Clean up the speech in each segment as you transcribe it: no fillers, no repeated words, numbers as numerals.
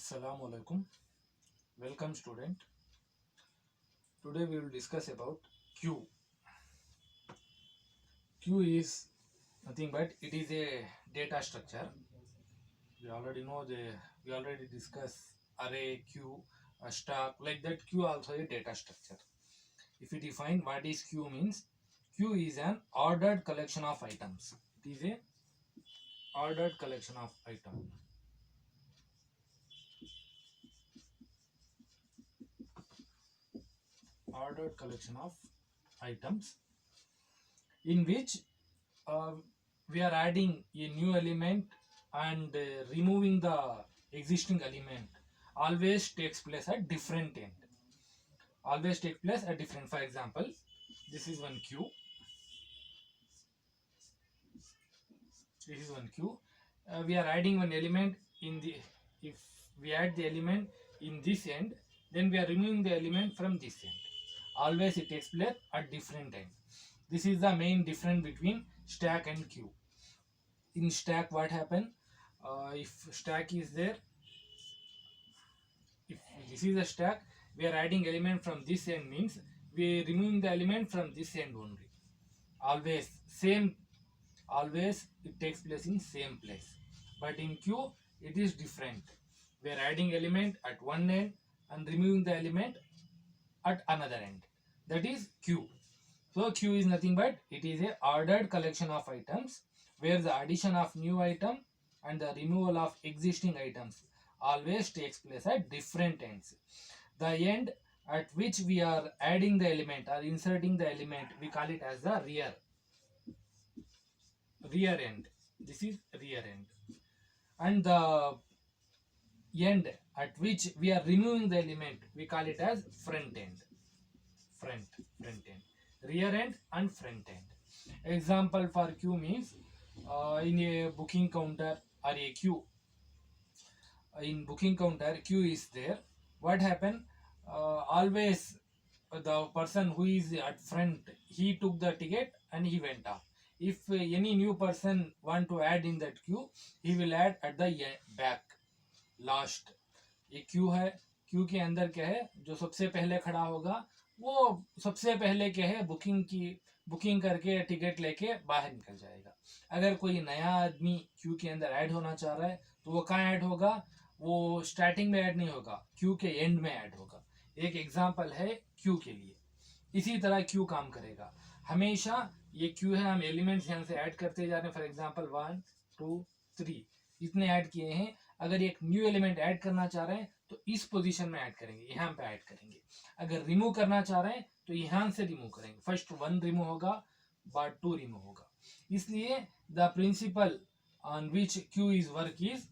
Assalamu alaikum. Welcome student. Today we will discuss about Q. Q is nothing but it is a data structure. We already know we already discussed array, queue, a stack, like that. Q also a data structure. If we define what is Q means, Q is an ordered collection of items. It is a ordered collection of items. Ordered collection of items in which uh, we are adding a new element and removing the existing element always takes place at different end. Always take place at different. For example, this is one queue. This is one queue. We are adding one element in the. If we add the element in this end, then we are removing the element from this end. Always it takes place at different end. This is the main difference between stack and queue. In stack, what happen? If stack is there, if this is a stack, we are adding element from this end means we are removing the element from this end only. Always same, always it takes place in same place. But in queue it is different. We are adding element at one end and removing the element at another end. That is queue. So queue is nothing but it is a ordered collection of items where the addition of new item and the removal of existing items always takes place at different ends. The end at which we are adding the element or inserting the element, we call it as the rear end. This is rear end. And the end at which we are removing the element, we call it as front end. Front end. Rear end and front end. Example for queue means in a booking counter or a queue. In booking counter, queue is there. What happen? Always the person who is at front, he took the ticket and he went off. If any new person want to add in that queue, he will add at the back, last. ये Q है. Q के अंदर क्या है? जो सबसे पहले खड़ा होगा वो सबसे पहले क्या है, बुकिंग करके टिकट लेके बाहर निकल जाएगा. अगर कोई नया आदमी क्यू के अंदर ऐड होना चाह रहा है तो वो कहाँ ऐड होगा? वो स्टार्टिंग में ऐड नहीं होगा, क्यू के एंड में ऐड होगा. एक एग्जांपल है क्यू के लिए. इसी तरह क्यू काम करेगा. हमेशा ये क्यू है, हम एलिमेंट्स यहाँ से ऐड करते जा रहे हैं. फॉर एग्जांपल 1 2 3 इतने ऐड किए हैं. अगर एक न्यू एलिमेंट ऐड करना चाह रहे हैं तो इस पोजीशन में ऐड करेंगे, यहाँ पे ऐड करेंगे. अगर रिमूव करना चाह रहे हैं तो यहाँ से रिमूव करेंगे. फर्स्ट 1 रिमूव होगा, बाद 2 रिमूव होगा. इसलिए the principal on which Q is work is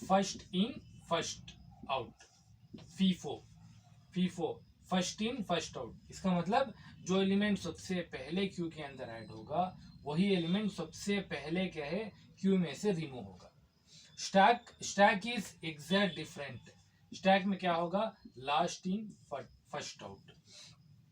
first in first out. FIFO first in first out. इसका मतलब जो एलिमेंट सबसे पहले क्यू के अंदर ऐड होगा वही एलिमेंट सबसे पहले क्या है, क्यू में से रिमूव होगा. Stack is exact different. Stack में क्या होगा? Last in first out.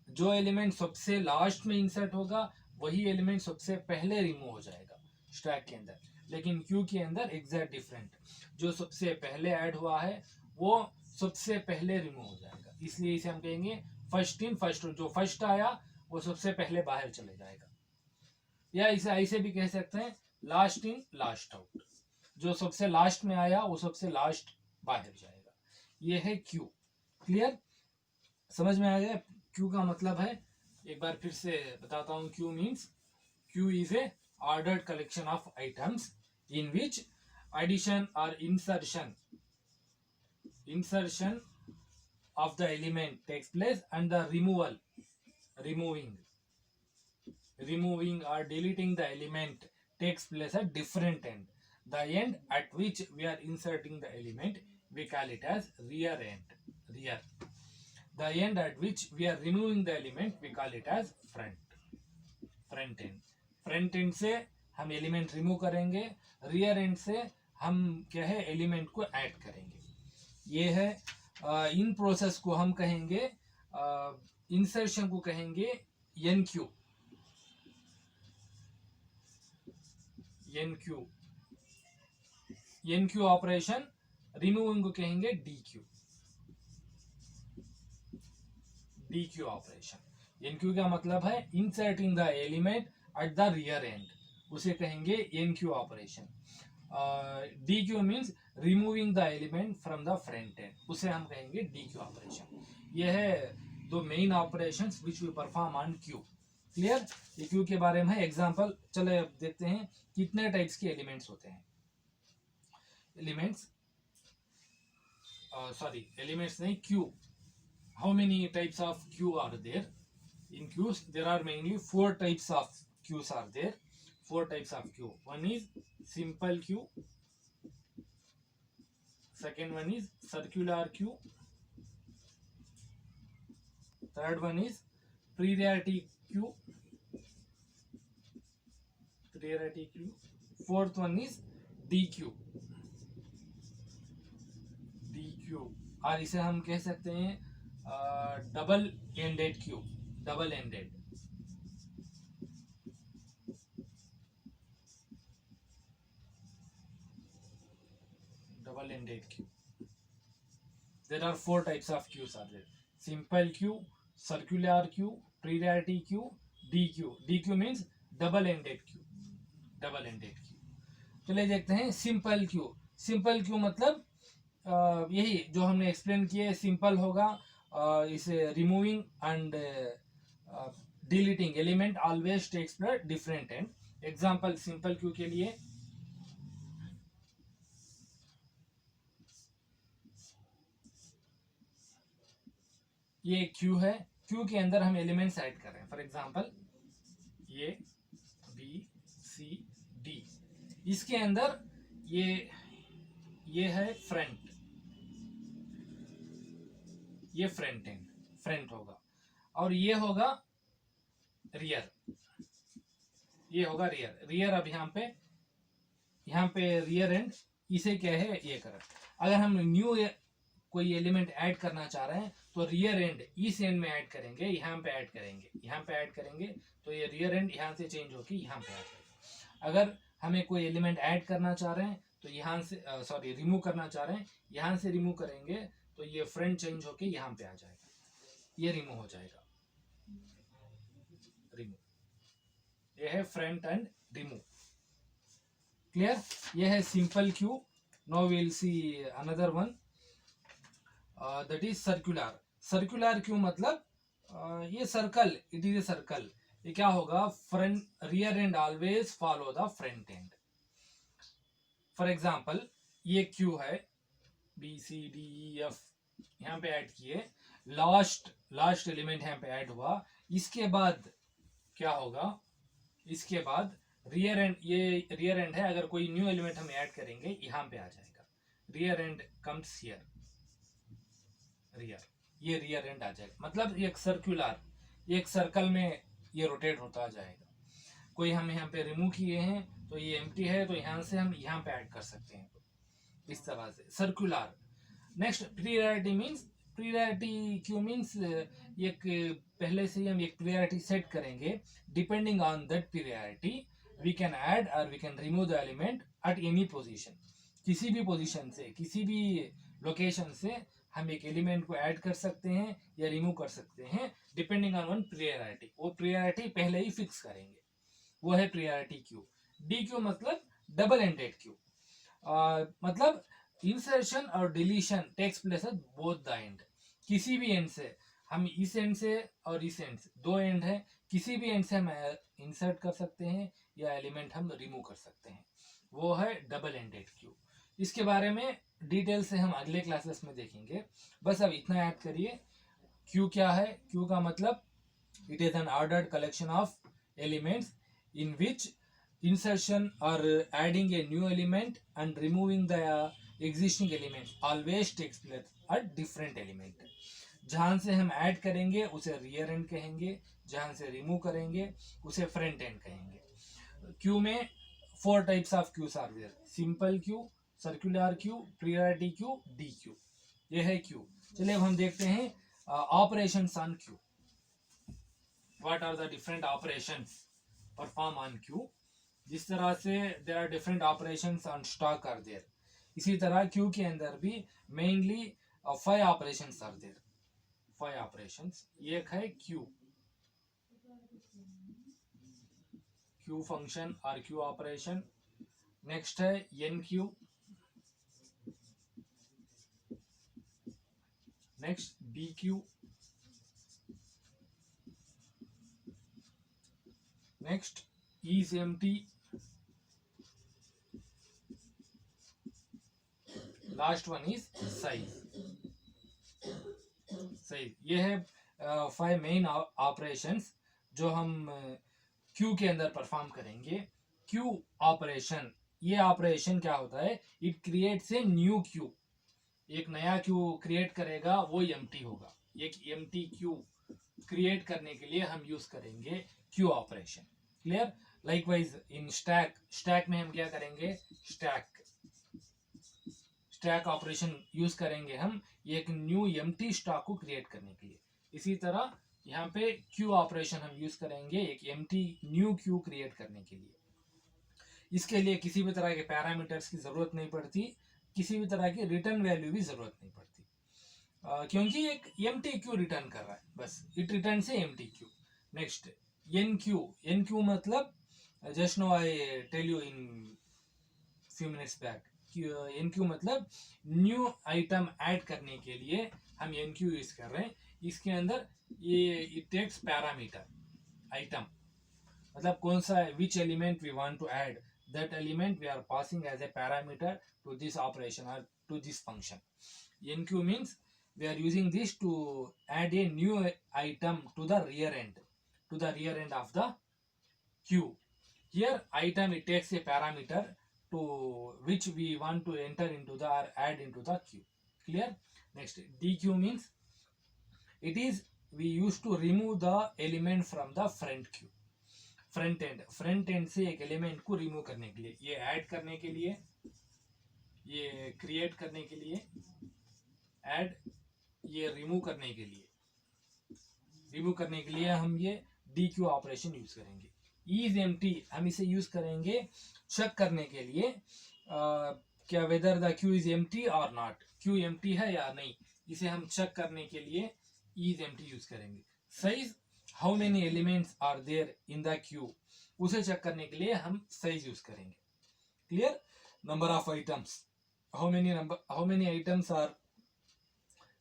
जो एलिमेंट सबसे लास्ट में इंसर्ट होगा वही एलिमेंट सबसे पहले रिमूव हो जाएगा स्टैक के अंदर. लेकिन क्यू के अंदर एग्जैक्ट डिफरेंट. जो सबसे पहले ऐड हुआ है वो सबसे पहले रिमूव हो जाएगा. इसलिए इसे हम कहेंगे फर्स्ट इन फर्स्ट आउट. जो फर्स्ट आया वो सबसे पहले बाहर चले जाएगा. या इसे ऐसे भी कह सकते हैं लास्ट इन लास्ट आउट. जो सबसे लास्ट में आया वो सबसे लास्ट बाहर जाएगा. ये है क्यू. क्लियर? समझ में आ गया? क्यू का मतलब है, एक बार फिर से बताता हूं. Q means Q is a ordered collection of items in which edition और insertion of the element takes place and the removing or deleting the element takes place at different end. The end at which we are inserting the element, we call it as rear end. The end at which we are removing the element, we call it as front end. Front end से हम element remove करेंगे, rear and से हम क्या है, element को add करेंगे. ये है. इन प्रोसेस को हम कहेंगे, इंसर्शन को कहेंगे एनक्यू. एनक्यू ऑपरेशन रिमूविंग को कहेंगे DQ, DQ ऑपरेशन। NQ का मतलब है inserting the element at the rear end, उसे कहेंगे NQ operation. DQ means removing the element from the front end, उसे हम कहेंगे DQ ऑपरेशन। यह है दो main operations which we perform on Q। Clear? ये Q के बारे में एग्जांपल। चले अब देखते हैं कितने टाइप्स के एलिमेंट्स होते हैं। एलिमेंट्स एलिमेंट्स नहीं, Q। How many types of Q are there? In Qs, there are mainly 4 types of Qs are there. 4 types of Q. One is simple Q. Second one is circular Q. Third one is priority Q. Priority Q. Fourth one is DQ. DQ। और इसे हम कह सकते हैं double ended Q। Double ended. Double ended Q. There are 4 types of Qs are there. Simple Q, circular Q, priority Q, DQ. DQ means double ended Q. Double ended Q. चलिए देखते हैं simple Q। Simple Q मतलब यही जो हमने explain किए, simple होगा, इसे removing and deleting element always takes the different end. Example simple Q के लिए ये Q है, Q के अंदर हम एलिमेंट्स ऐड कर रहे हैं। फॉर एग्जांपल ये B C D, इसके अंदर ये है फ्रंट, ये फ्रंट एंड, फ्रंट होगा, और ये होगा रियर, ये होगा रियर। रियर अब यहाँ पे रियर एंड, इसे क्या है ये कर। अगर हम न्यू कोई एलिमेंट ऐड करना चाह रहे हैं तो रियर एंड इस एंड में ऐड करेंगे, यहाँ पे ऐड करेंगे, यहाँ पे ऐड करेंगे, तो ये रियर एंड यहाँ से चेंज होकर यहाँ पे ऐड करेंगे। अगर हमें कोई एलिमेंट ऐड करना चाह रहे हैं तो यहाँ से रिमूव करना चाह रहे हैं, यहाँ से रिमूव करेंगे तो ये फ्रंट चेंज होके यहाँ पे आ जाएगा, ये रिमूव हो जाएगा, रिमूव। ये है फ्रंट एंड रिमूव। क्लियर? ये है simple Q। Now we will see another one, that is circular. Circular Q मतलब ये circle, it is a circle. ये क्या होगा, front rear end always follow the front end. For example ये Q है, B C D E F यहाँ पे add किए, लास्ट एलिमेंट यहाँ पे ऐड हुआ, इसके बाद क्या होगा, इसके बाद रियर एंड, ये रियर एंड है, अगर कोई न्यू एलिमेंट हम ऐड करेंगे यहाँ पे आ जाएगा, rear and comes here, rear, ये रियर एंड आ जाएगा। मतलब एक सर्कुलर, एक सर्कल में ये रोटेट होता जाएगा। कोई हम यहाँ पे रिमूव किए हैं तो ये एम्प्टी है, तो यहाँ से हम यहाँ पे ऐड कर सकते हैं, इस तरह से circular. Next priority means, priority Q means एक पहले से ही हम एक प्रियरिटी सेट करेंगे, depending on that priority we can add और we can remove the element at any position. किसी भी पोजीशन से, किसी भी लोकेशन से हम एक एलिमेंट को ऐड कर सकते हैं या रिमूव कर सकते हैं, डिपेंडिंग ऑन वन प्रियरिटी। वो प्रियरिटी पहले ही फिक्स करेंगे, वो है प्रियरिटी Q। DQ मतलब डबल एंडेड Q, मतलब इंसर्शन और deletion takes place at both the end. किसी भी एंड से, हम इस एंड से और इस एंड से, दो एंड है, किसी भी एंड से हम इंसर्ट कर सकते हैं या एलिमेंट हम रिमूव कर सकते हैं, वो है डबल एंडेड Q। इसके बारे में डिटेल से हम अगले क्लासेस में देखेंगे। बस अब इतना याद करिए, Q क्या है। Q का मतलब it is an ordered collection of elements in which insertion or adding a new element and removing the existing element always takes place at different element। जहां से हम ऐड करेंगे उसे रियर एंड कहेंगे, जहां से रिमूव करेंगे उसे फ्रंट एंड कहेंगे। Q में 4 types of Qs are there: simple Q, circular Q, priority Q, DQ। ये है Q। चलिए अब हम देखते हैं operations on Q। What are the different operations perform on Q? जिस तरह से there are different operations on stock are there। इसी तरह क्यू के अंदर भी mainly 5 operations are there, 5 operations. एक है क्यू फंक्शन और क्यू ऑपरेशन। नेक्स्ट है enqueue, next dequeue, next is empty, last one is size. ये है 5 मेन ऑपरेशंस जो हम क्यू के अंदर परफॉर्म करेंगे। क्यू ऑपरेशन, ये ऑपरेशन क्या होता है, it creates a new Q, एक नया क्यू क्रिएट करेगा, वो एम्प्टी होगा। एक एम्प्टी क्यू क्रिएट करने के लिए हम यूज करेंगे क्यू ऑपरेशन। क्लियर? लाइकवाइज इन स्टैक में हम क्या करेंगे, स्टैक ऑपरेशन यूज करेंगे हम एक न्यू एम्प्टी स्टॉक को क्रिएट करने के लिए। इसी तरह यहाँ पे क्यू ऑपरेशन हम यूज करेंगे एक एम्प्टी न्यू क्यू क्रिएट करने के लिए। इसके लिए किसी भी तरह के पैरामीटर्स की जरूरत नहीं पड़ती, किसी भी तरह की रिटर्न वैल्यू भी जरूरत नहीं पड़ती, क्योंकि एक एम्प्टी क्यू रिटर्न कर रहा है, बस इट रिटर्न से empty queue. Next enqueue मतलब just now I tell you in few minutes back, enqueue मतलब न्यू आइटम ऐड करने के लिए हम एन क्यू यूज कर रहे हैं। इसके अंदर ये इट टेक्स पैरामीटर आइटम, मतलब कौन सा which element we want to add, that element we are passing as a parameter to this operation or to this function. NQ means we are using this to add a new item to the rear end of the queue. Here item, it takes a parameter to which we want to enter into the or add into the queue. Clear? Next DQ means it is we used to remove the element from the front queue. Front end से एक element को remove करने के लिए, ये add करने के लिए, ये क्रिएट करने के लिए, ऐड, ये रिमूव करने के लिए हम ये डी क्यू ऑपरेशन यूज करेंगे। इज एम्प्टी हम इसे यूज करेंगे चेक करने के लिए क्या whether the queue is empty और नॉट, क्यू एम्प्टी है या नहीं, इसे हम चेक करने के लिए इज एम्प्टी यूज करेंगे। Size, how many elements are there in the queue, उसे चेक करने के लिए हम साइज यूज करेंगे। Clear? Number of items, how many items are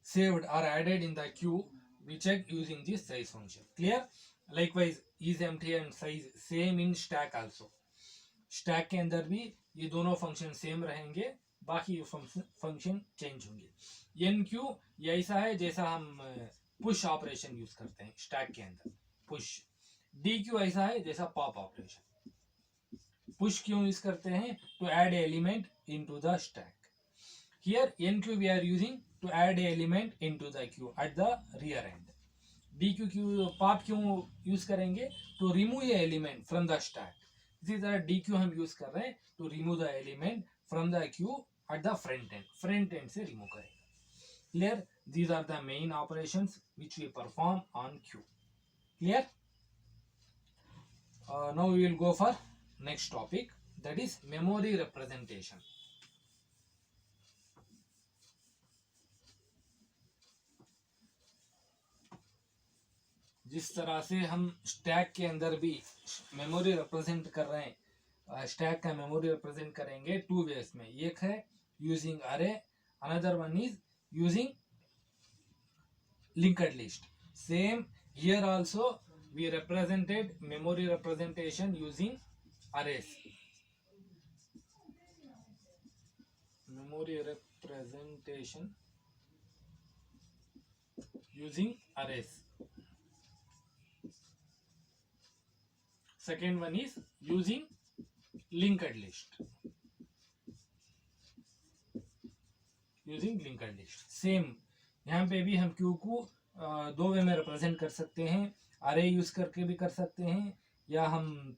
saved or added in the queue, we check using this size function. Clear? Likewise is empty and size same in stack also. stack के अंदर भी ये दोनों function same रहेंगे, बाकी function change होंगे। N Q ये ऐसा है जैसा हम पुश ऑपरेशन यूज करते हैं स्टैक के अंदर, पुश। डी क्यू ऐसा है जैसा पॉप ऑपरेशन। पुश क्यों यूज करते हैं, to add element into the stack. Here NQ we are using to add a element into the queue at the rear end. DQ pop क्यों use करेंगे, to remove a element from the stack. इसी तरह DQ हम use कर रहे हैं to remove the element from the queue at the front end से remove करेंगे। Clear? These are the main operations which we perform on queue. Clear? Now we will go for next topic, that is memory representation. जिस तरह से हम stack के अंदर भी memory represent कर रहे हैं, स्टैक का मेमोरी रिप्रेजेंट करेंगे टू वेज में। एक है using array, another one is using linked list. Same here also we represented memory representation using arrays, memory representation using arrays. Second one is using linked list. Same यहाँ पे भी हम Q को दो वे में रिप्रेजेंट कर सकते हैं, अरे यूज करके भी कर सकते हैं या हम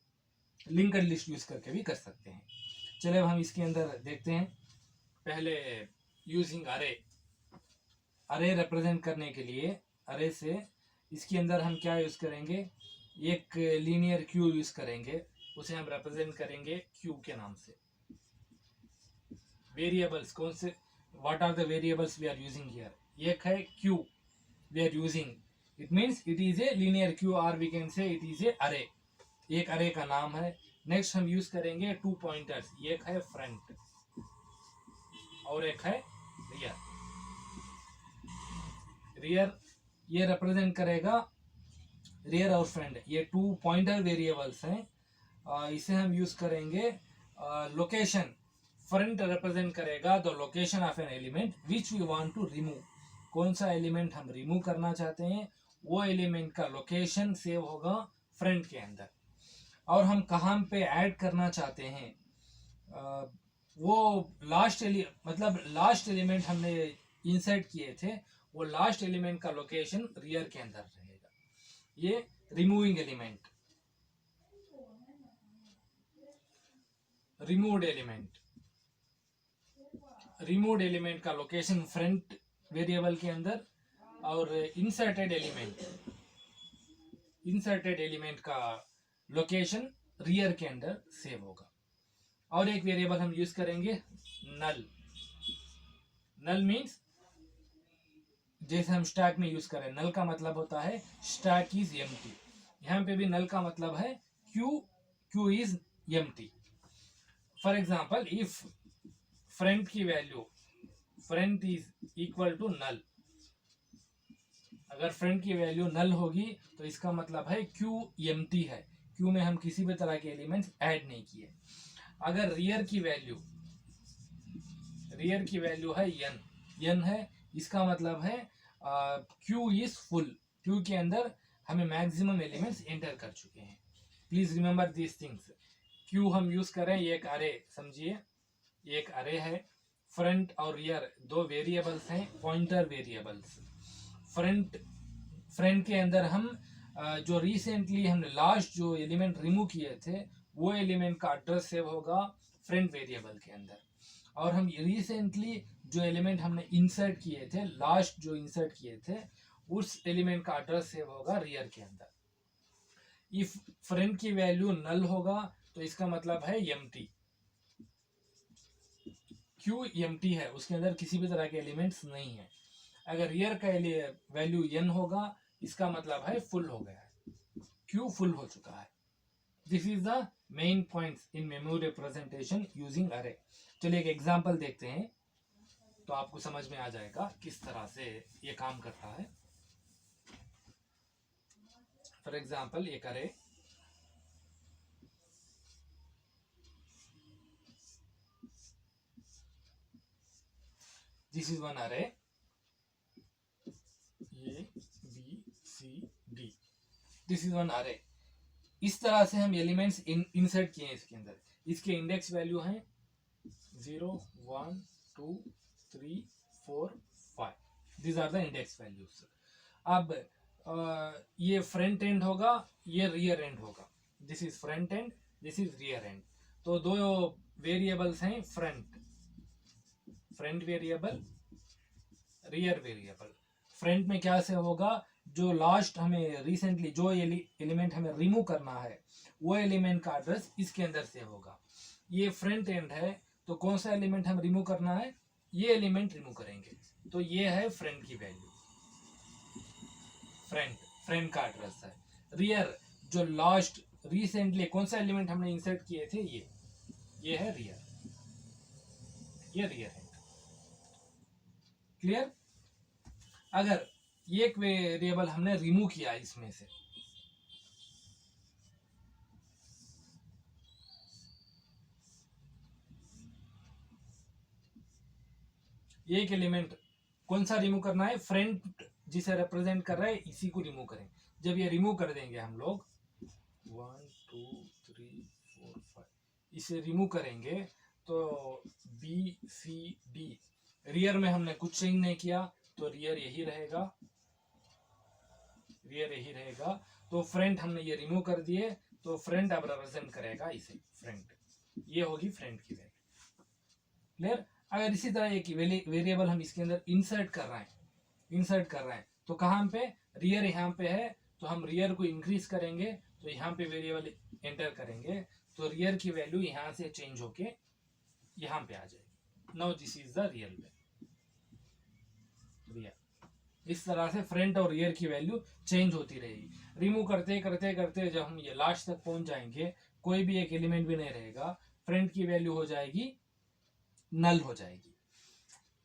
लिंक्ड लिस्ट यूज करके भी कर सकते हैं। चलिए अब हम इसके अंदर देखते हैं। पहले यूजिंग अरे रिप्रेजेंट करने के लिए अरे से इसके अंदर हम क्या यूज करेंगे, एक लीनियर क्यू यूज करेंगे, उसे हम रिप्रेजेंट करेंगे क्यू के नाम से। वेरिएबल्स कौन से, what are the variables we are using here? एक है queue we are using, it means it is a linear queue, और we can say it is a array, एक अरे का नाम है। नेक्स्ट हम यूज करेंगे 2 पॉइंटर्स, एक है फ्रंट और एक है रियर। रियर ये रिप्रेजेंट करेगा रियर और फ्रंट, ये 2 पॉइंटर वेरिएबल्स हैं। इसे हम यूज करेंगे लोकेशन। फ्रंट रिप्रेजेंट करेगा the location of an element which we want to remove, कौन सा एलिमेंट हम रिमूव करना चाहते हैं वो एलिमेंट का लोकेशन सेव होगा फ्रंट के अंदर। और हम कहाँ पे ऐड करना चाहते हैं वो लास्ट मतलब लास्ट एलिमेंट हमने इंसर्ट किए थे, वो लास्ट एलिमेंट का लोकेशन रियर के अंदर रहेगा। ये रिमूविंग एलिमेंट, रिमूव्ड एलिमेंट का लोकेशन फ्रंट वेरिएबल के अंदर, और इंसर्टेड एलिमेंट का लोकेशन रियर के अंदर सेव होगा। और एक वेरिएबल हम यूज करेंगे नल। नल मीन्स जैसे हम स्टैक में यूज करें, नल का मतलब होता है स्टैक इज एम्प्टी, यहाँ पे भी नल का मतलब है queue is empty. For example if front की value front is equal to null, अगर फ्रंट की वैल्यू नल होगी तो इसका मतलब है क्यू एम्प्टी है, क्यू में हम किसी भी तरह के एलिमेंट्स ऐड नहीं किए। अगर रियर की वैल्यू है n है, इसका मतलब है क्यू इज फुल, क्यू के अंदर हमें मैक्सिमम एलिमेंट्स एंटर कर चुके हैं। Please remember this things. Q हम यूज करें, एक अरे समझिए, एक अरे है, फ्रंट और रियर 2 वेरिएबल्स हैं, पॉइंटर वेरिएबल्स। फ्रंट के अंदर हम जो रिसेंटली हमने लास्ट जो एलिमेंट रिमूव किए थे वो एलिमेंट का एड्रेस सेव होगा फ्रंट वेरिएबल के अंदर, और हम रिसेंटली जो एलिमेंट हमने इंसर्ट किए थे, लास्ट जो इंसर्ट किए थे, उस एलिमेंट का एड्रेस सेव होगा रियर के अंदर। इफ फ्रंट की वैल्यू नल होगा तो इसका मतलब है एम्प्टी, क्यू एम्प्टी है, उसके अंदर किसी भी तरह के एलिमेंट्स नहीं है। अगर रियर का वैल्यू n होगा, इसका मतलब है फुल हो गया है, क्यू फुल हो चुका है। This is the main points in memory representation using अरे। चलिए एक एग्जांपल देखते हैं तो आपको समझ में आ जाएगा किस तरह से ये काम करता है। फॉर एग्जांपल एक अरे, this is one array A B C D, this is one array. इस तरह से हम एलिमेंट्स इंसर्ट किए हैं इसके अंदर। इसके इंडेक्स वैल्यू हैं 0 1 2 3 4 5, this are the index values. अब ये फ्रंट एंड होगा, ये रियर एंड होगा, this is front end, this is rear end. तो 2 वेरिएबल्स हैं, front variable, rear variable. Front में क्या से होगा, जो लास्ट हमें रिसेंटली जो एलिमेंट हमें रिमूव करना है वो एलिमेंट का एड्रेस इसके अंदर से होगा। ये फ्रंट एंड है तो कौन सा एलिमेंट हम रिमूव करना है, ये एलिमेंट रिमूव करेंगे, तो ये है फ्रंट की वैल्यू, फ्रंट का एड्रेस है। रियर जो लास्ट रिसेंटली कौन सा एलिमेंट हमने इंसर्ट किए थे, ये है रियर, ये रियर है। क्लियर? अगर एक वेरिएबल हमने रिमूव किया इसमें से, एक एलिमेंट कौन सा रिमूव करना है, फ्रंट जिसे रिप्रेजेंट कर रहा है इसी को रिमूव करें। जब ये रिमूव कर देंगे हम लोग 1 2 3 4 5 इसे रिमूव करेंगे तो बी सी डी, रियर में हमने कुछ चेंज नहीं किया तो रियर यही रहेगा, तो फ्रंट हमने ये रिमूव कर दिए तो फ्रंट अब रिप्रेजेंट करेगा इसे, फ्रंट, ये होगी फ्रंट की वैल्यू। क्लियर? अगर इसी तरह एक वेरिएबल हम इसके अंदर इंसर्ट कर रहे हैं तो कहाँ पे, रियर यहाँ पे है तो हम रियर को इंक्रीज करेंगे, तो यहाँ पे वेरिएबल एंटर करेंगे तो रियर की वैल्यू यहाँ से चेंज होके यहाँ पे आ जाएगी। Now this is the real way, real. इस तरह से फ्रंट और रियर की वैल्यू चेंज होती रहेगी। रिमूव करते करते करते जब हम ये लास्ट तक पहुंच जाएंगे, कोई भी एक एलिमेंट भी नहीं रहेगा, फ्रंट की वैल्यू हो जाएगी नल हो जाएगी।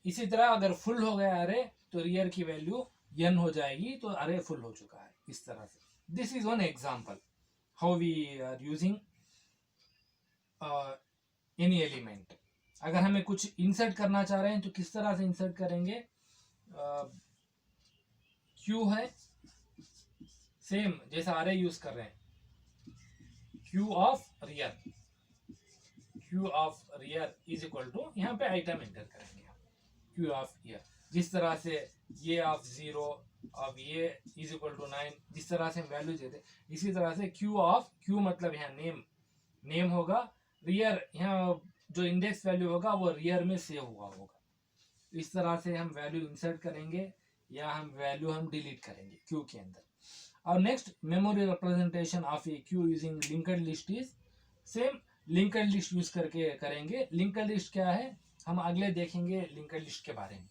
इसी तरह अगर फुल हो गया अरे तो रियर की वैल्यू n हो जाएगी, तो अरे फुल हो चुका है। इस तरह से this is one example how we are using any element. अगर हमें कुछ इंसर्ट करना चाह रहे हैं तो किस तरह से इंसर्ट करेंगे? क्यू है, सेम जैसा अरे यूज कर रहे हैं, queue of rear, queue of rear is equal to, यहाँ पे आइटम एंटर करेंगे क्यू ऑफ ईयर। जिस तरह से ये ऑफ 0 अब ये इज इक्वल टू 9, जिस तरह से हम वैल्यू देते, इसी तरह से क्यू ऑफ, क्यू मतलब यहाँ नेम, नेम होगा, रियर यहाँ जो इंडेक्स वैल्यू होगा वो रियर में सेव हुआ होगा। इस तरह से हम वैल्यू इंसर्ट करेंगे या हम वैल्यू हम डिलीट करेंगे क्यू के अंदर। और next memory representation of A Q using linked list is same, linked list use करके करेंगे। लिंक्ड लिस्ट क्या है हम अगले देखेंगे लिंक्ड लिस्ट के बारे में,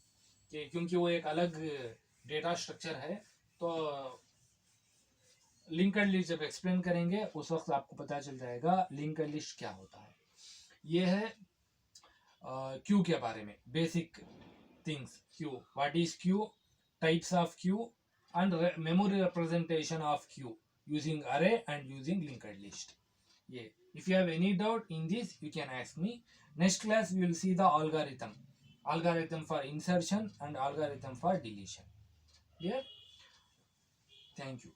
क्योंकि वो एक अलग डेटा स्ट्रक्चर है। तो लिंक्ड लिस्ट जब एक्सप्लेन करेंगे उस वक्त आपको पता चल जाएगा लिंक्ड लिस्ट क्या होता है। ये है क्यू के बारे में basic things. Q, what is Q, types of Q and memory representation of queue using array and using linked list. Yeah. If you have any doubt in this, you can ask me. Next class we will see the algorithm for insertion and algorithm for deletion. Yeah. Thank you.